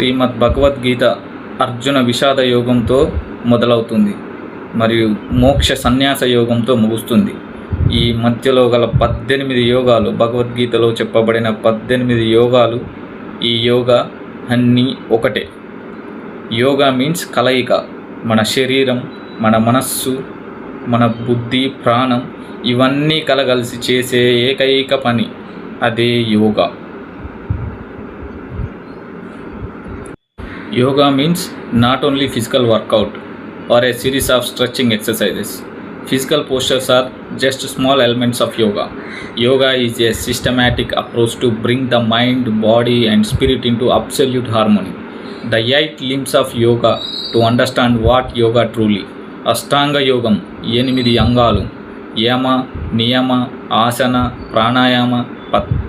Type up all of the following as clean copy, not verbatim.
శ్రీమద్ భగవద్గీత అర్జున విషాద యోగంతో మొదలవుతుంది మరియు మోక్ష సన్యాస యోగంతో ముగుస్తుంది. ఈ మధ్యలో గల 18 యోగాలు, భగవద్గీతలో చెప్పబడిన 18 యోగాలు, ఈ యోగా అన్నీ ఒకటే. యోగా మీన్స్ కలయిక. మన శరీరం, మన మనస్సు, మన బుద్ధి, ప్రాణం ఇవన్నీ కలగలిసి చేసే ఏకైక పని, అదే yoga. Yoga means not only physical workout or a series of stretching exercises. Physical postures are just small elements of yoga. Yoga is a systematic approach to bring the mind, body and spirit into absolute harmony. The 8 limbs of yoga to understand what yoga truly. Ashtanga Yogam 8 అంగాలు: యమ, నియమ, ఆసన, ప్రాణాయామ,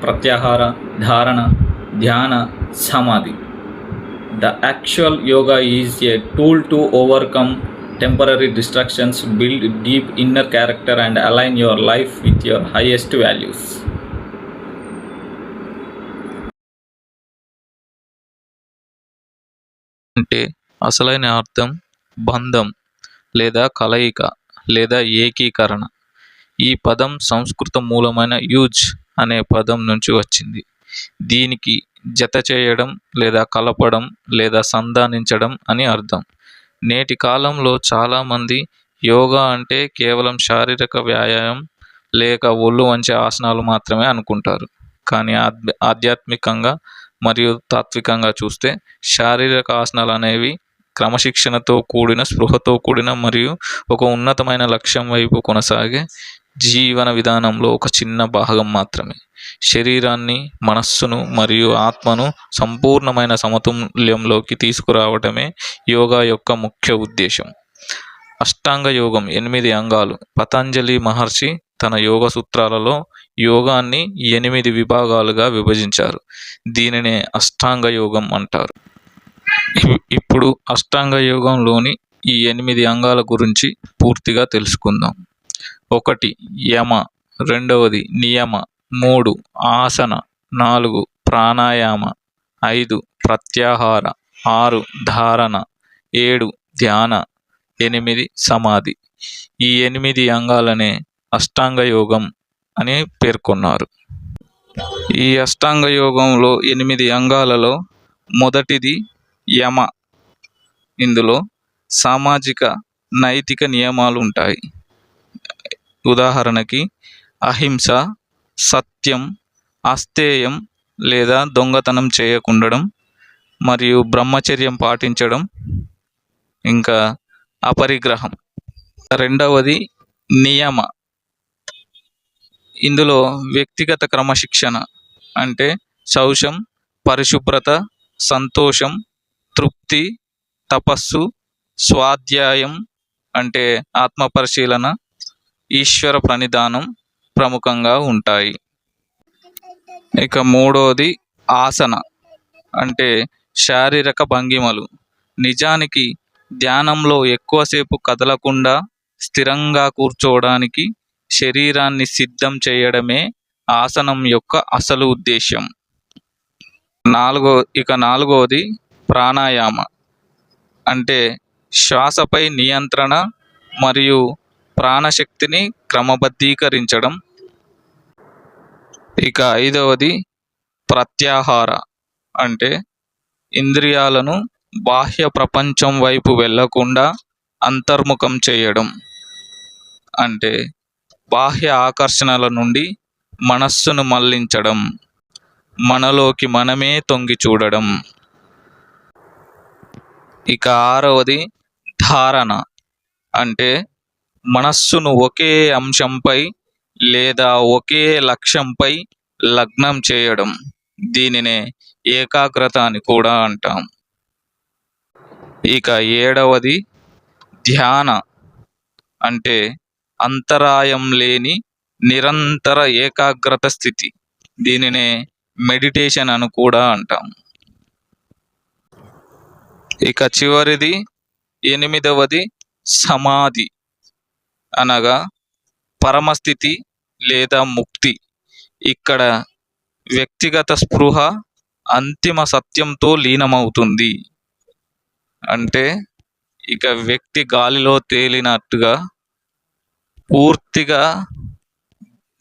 ప్రత్యాహార, ధారణ, ధ్యాన, సమాధి. The actual yoga is a tool to overcome temporary distractions, build deep inner character and align your life with your highest values. అంటే అసలైన అర్థం బంధం లేదా కలయిక లేదా ఏకీకరణ. ఈ పదం సంస్కృత మూలమైన యూజ్ అనే పదం నుంచి వచ్చింది. దీనికి జత చేయడం లేదా కలపడం లేదా సంధానించడం అని అర్థం. నేటి కాలంలో చాలామంది యోగా అంటే కేవలం శారీరక వ్యాయామం లేక ఒళ్ళు వంచే ఆసనాలు మాత్రమే అనుకుంటారు. కానీ ఆధ్యాత్మికంగా మరియు తాత్వికంగా చూస్తే శారీరక ఆసనాలు అనేవి క్రమశిక్షణతో కూడిన, స్పృహతో కూడిన మరియు ఒక ఉన్నతమైన లక్ష్యం వైపు కొనసాగే జీవన విధానంలో ఒక చిన్న భాగం మాత్రమే. శరీరాన్ని, మనస్సును మరియు ఆత్మను సంపూర్ణమైన సమతుల్యంలోకి తీసుకురావటమే యోగా యొక్క ముఖ్య ఉద్దేశం. అష్టాంగ యోగం 8 అంగాలు. పతంజలి మహర్షి తన యోగ సూత్రాలలో యోగాన్ని 8 విభాగాలుగా విభజించారు. దీనినే అష్టాంగ యోగం అంటారు. ఇప్పుడు అష్టాంగ యోగంలోని ఈ 8 అంగాల గురించి పూర్తిగా తెలుసుకుందాం. 1 యమ, 2 నియమ, 3 ఆసన, 4 ప్రాణాయామ, 5 ప్రత్యాహార, 6 ధారణ, 7 ధ్యాన, 8 సమాధి. ఈ 8 అంగాలనే అష్టాంగ యోగం అని పేర్కొన్నారు. ఈ అష్టాంగ యోగంలో 8 అంగాలలో మొదటిది యమ. ఇందులో సామాజిక, నైతిక నియమాలు ఉంటాయి. ఉదాహరణకి అహింస, సత్యం, అస్తేయం లేదా దొంగతనం చేయకుండడం మరియు బ్రహ్మచర్యం పాటించడం, ఇంకా అపరిగ్రహం. రెండవది నియమ. ఇందులో వ్యక్తిగత క్రమశిక్షణ అంటే శౌచం, పరిశుభ్రత, సంతోషం, తృప్తి, తపస్సు, స్వాధ్యాయం అంటే ఆత్మపరిశీలన, ఈశ్వర ప్రణిధానం ప్రముఖంగా ఉంటాయి. ఇక మూడవది ఆసన అంటే శారీరక భంగిమలు. నిజానికి ధ్యానంలో ఎక్కువసేపు కదలకుండా స్థిరంగా కూర్చోవడానికి శరీరాన్ని సిద్ధం చేయడమే ఆసనం యొక్క అసలు ఉద్దేశ్యం. నాలుగవది ప్రాణాయామ అంటే శ్వాసపై నియంత్రణ మరియు ప్రాణశక్తిని క్రమబద్ధీకరించడం. ఇక 5వది ప్రత్యాహార అంటే ఇంద్రియాలను బాహ్య ప్రపంచం వైపు వెళ్ళకుండా అంతర్ముఖం చేయడం. అంటే బాహ్య ఆకర్షణల నుండి మనస్సును మళ్లించడం, మనలోకి మనమే తొంగి చూడడం. ఇక 6వది ధారణ అంటే మనస్సును ఒకే అంశంపై లేదా ఒకే లక్ష్యంపై లగ్నం చేయడం. దీనినే ఏకాగ్రత అని కూడా అంటాం. ఇక 7వది ధ్యాన అంటే అంతరాయం లేని నిరంతర ఏకాగ్రత స్థితి. దీనినే మెడిటేషన్ అని కూడా అంటాం. ఇక చివరిది 8వది సమాధి అనగా పరమస్థితి లేదా ముక్తి. ఇక్కడ వ్యక్తిగత స్పృహ, అంతిమ సత్యంతో లీనమవుతుంది. అంటే ఇక వ్యక్తి గాలిలో తేలినట్టుగా పూర్తిగా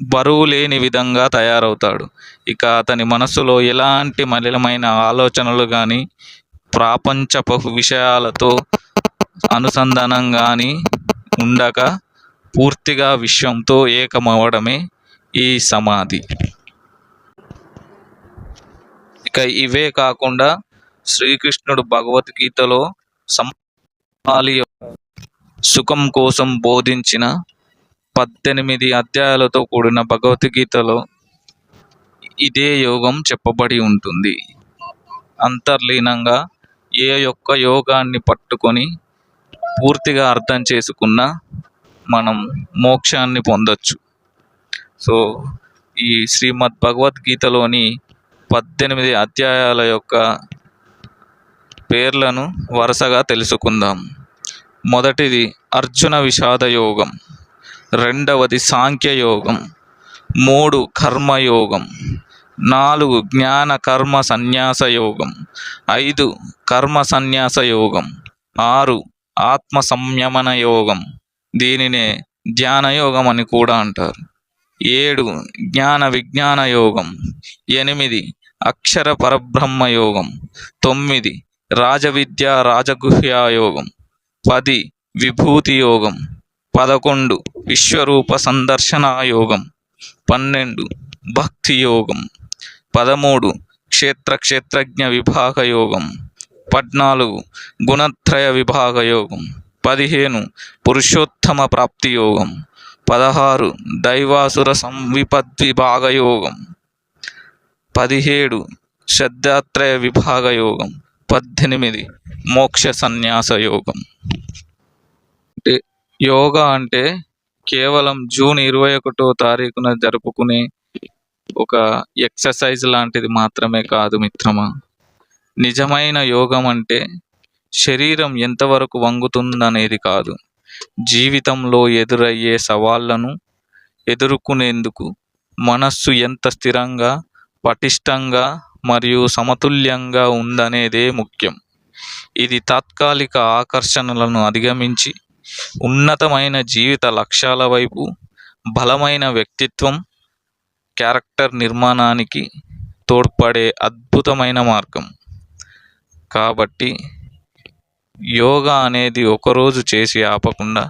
బరువు లేని విధంగా తయారవుతాడు. ఇక అతని మనసులో ఎలాంటి మలినమైన ఆలోచనలు కానీ ప్రాపంచపు విషయాలతో అనుసంధానం కానీ ఉండక పూర్తిగా విశ్వంతో ఏకమవడమే ఈ సమాధి. ఇక ఇవే కాకుండా శ్రీకృష్ణుడు భగవద్గీతలో సమాధి సుఖం కోసం బోధించిన 18 అధ్యాయాలతో కూడిన భగవద్గీతలో ఇదే యోగం చెప్పబడి ఉంటుంది. అంతర్లీనంగా ఏ యొక్క యోగాన్ని పట్టుకొని పూర్తిగా అర్థం చేసుకున్న మనం మోక్షాన్ని పొందొచ్చు. సో ఈ శ్రీమద్ భగవద్గీతలోని 18 అధ్యాయాల యొక్క పేర్లను వరుసగా తెలుసుకుందాం. మొదటిది అర్జున విషాద యోగం, రెండవది సాంఖ్యయోగం, 3 కర్మయోగం, 4 జ్ఞాన కర్మ సన్యాస యోగం, 5 కర్మ సన్యాస యోగం, 6 ఆత్మ సంయమన యోగం, దీనినే ధ్యాన యోగం అని కూడా అంటారు, 7 జ్ఞాన విజ్ఞాన యోగం, 8 అక్షర పరబ్రహ్మ యోగం, 9 రాజవిద్య రాజగుహ్య యోగం, 10 విభూతి యోగం, 11 విశ్వరూప సందర్శన యోగం, 12 భక్తి యోగం, 13 క్షేత్రజ్ఞ విభాగ యోగం, 14 గుణత్రయ విభాగ యోగం, 15 పురుషోత్తమ ప్రాప్తి యోగం, 16 దైవాసుర సంవిపద్విభాగ యోగం, 17 శ్రద్ధాత్రయ విభాగ యోగం, 18 మోక్ష సన్యాస యోగం. అంటే యోగా అంటే కేవలం జూన్ 21వ తారీఖున జరుపుకునే ఒక ఎక్సర్సైజ్ లాంటిది మాత్రమే కాదు మిత్రమా. నిజమైన యోగం అంటే శరీరం ఎంతవరకు వంగుతుందనేది కాదు, జీవితంలో ఎదురయ్యే సవాళ్లను ఎదుర్కొనేందుకు మనస్సు ఎంత స్థిరంగా, పటిష్టంగా మరియు సమతుల్యంగా ఉందనేదే ముఖ్యం. ఇది తాత్కాలిక ఆకర్షణలను అధిగమించి ఉన్నతమైన జీవిత లక్ష్యాల వైపు, బలమైన వ్యక్తిత్వం, క్యారెక్టర్ నిర్మాణానికి తోడ్పడే అద్భుతమైన మార్గం. కాబట్టి యోగా అనేది ఒకరోజు చేసి ఆపకుండా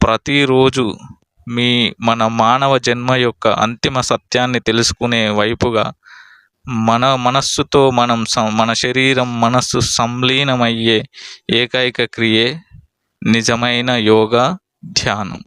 ప్రతిరోజు మన మానవ జన్మ యొక్క అంతిమ సత్యాన్ని తెలుసుకునే వైపుగా మన మనస్సుతో మన శరీరం మనస్సు సంలీనమయ్యే ఏకైక క్రియే నిజమైన యోగా ధ్యానం.